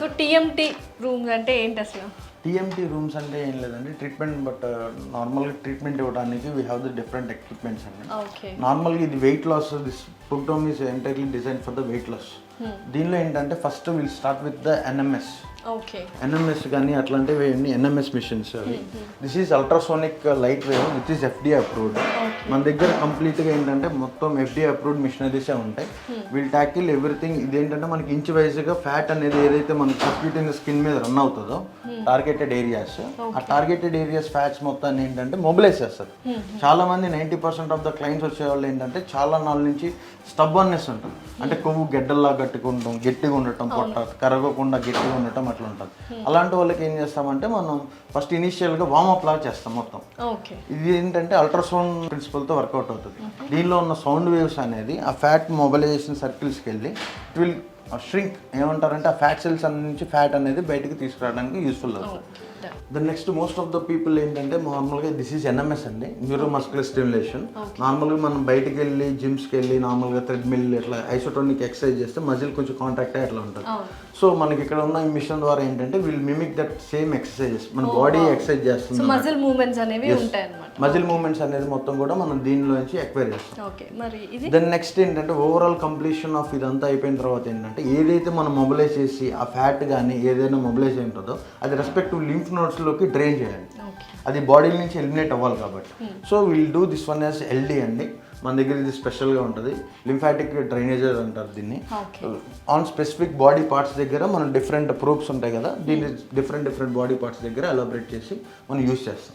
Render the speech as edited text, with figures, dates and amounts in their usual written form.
So TMT rooms అంటే ఏంటి అసలు? టీఎంటీ రూమ్స్ అంటే ఏం లేదండి, ట్రీట్మెంట్ బట్ నార్మల్గా ట్రీట్మెంట్ ఇవ్వడానికి we have the different equipments అండి. ఓకే. నార్మల్గా ఇది weight loss, this program is entirely design for the weight loss. దీనిలో ఏంటంటే first will start with the NMS. Okay. NMS కానీ అట్లాంటివి ఎన్ఎంఎస్ మిషన్స్ అవి. This is ultrasonic light wave which is FDA approved. మన దగ్గర కంప్లీట్గా ఏంటంటే మొత్తం ఎఫ్డిఏ అప్రూవ్డ్ మిషనరీసే ఉంటాయి. Will tackle everything. ఇదేంటంటే మనకి ఇంచ్ వైజ్గా ఫ్యాట్ అనేది ఏదైతే మనకి సబ్క్యూటైన్ స్కిన్ మీద రన్ అవుతుందో టార్గెటెడ్ ఏరియాస్, ఆ టార్గెటెడ్ ఏరియాస్ ఫ్యాట్స్ మొత్తాన్ని ఏంటంటే మొబిలైజ్ చేస్తారు. చాలా మంది 90% ఆఫ్ ద క్లయింట్స్ వచ్చే వాళ్ళు ఏంటంటే చాలా నాళ్ళ నుంచి స్టబ్బర్నెస్ ఉంటుంది, అంటే కొవ్వు గెడ్డల్లా కట్టుకుంటాం, గట్టిగా ఉండటం, పొట్ట కరగకుండా గట్టిగా ఉండటం అట్లా ఉంటుంది. అలాంటి వాళ్ళకి ఏం చేస్తామంటే మనం ఫస్ట్ ఇనిషియల్గా వార్మప్ లాగా చేస్తాం మొత్తం. ఇది ఏంటంటే అల్ట్రాసౌండ్ ప్రిన్సిపల్తో వర్కౌట్ అవుతుంది. దీనిలో ఉన్న సౌండ్ వేవ్స్ అనేది ఆ ఫ్యాట్ మొబిలైజేషన్ సర్కిల్స్కి వెళ్ళి ఇట్ విల్ ష్రింక్, ఏమంటారంటే ఆ ఫ్యాట్ సెల్స్ నుంచి ఫ్యాట్ అనేది బయటకు తీసుకురావడానికి యూస్ఫుల్ అవుతుంది. The next most of the people ఏంటంటే నార్మల్గా దిస్ ఈజ్ ఎన్ఎంఎస్ అండి, న్యూరో మస్కులర్ స్టిమ్యులేషన్. నార్మల్గా మనం బయటకు వెళ్ళి జిమ్స్కి వెళ్ళి నార్మల్గా థ్రెడ్మిల్ ఇట్లా ఐసోటోనిక్ ఎక్సర్సైజ్ చేస్తే మజిల్ కొంచెం కాంటాక్ట్ అయ్యి అట్లా ఉంటుంది. సో మనకి ఇక్కడ ఉన్న ఈ మిషన్ ద్వారా ఏంటంటే will mimic that same exercises, మన బాడీ ఎక్సర్సైజ్ చేస్తుంది. మజిల్ మూవ్మెంట్స్ అనేవి ఉంటాయి అన్నమాట. మజిల్ మూవ్మెంట్స్ అనేది మొత్తం కూడా మనం దీనిలో నుంచి ఎక్వైర్ చేస్తాం. ఓకే. మరి ఇది దెన్ నెక్స్ట్ ఏంటంటే ఓవరాల్ కంప్లీషన్ ఆఫ్ ఇదంతా అయిపోయిన తర్వాత ఏంటంటే ఏదైతే మనం మొబిలైజ్ చేసి ఆ ఫ్యాట్ కానీ ఏదైనా మొబిలైజ్ అయి ఉంటుందో అది రెస్పెక్టివ్ లింఫ్ నోడ్స్లోకి డ్రైన్ చేయాలి. అది బాడీ నుంచి ఎలిమినేట్ అవ్వాలి కాబట్టి. So will do this one as LD అండి. మన దగ్గర ఇది స్పెషల్గా ఉంటుంది, లింఫాటిక్ డ్రైనేజర్ అంటారు దీన్ని. ఆన్ స్పెసిఫిక్ బాడీ పార్ట్స్ దగ్గర మనం డిఫరెంట్ ప్రూఫ్స్ ఉంటాయి కదా, దీన్ని డిఫరెంట్ బాడీ పార్ట్స్ దగ్గర ఎలాబరేట్ చేసి మనం యూజ్ చేస్తాం.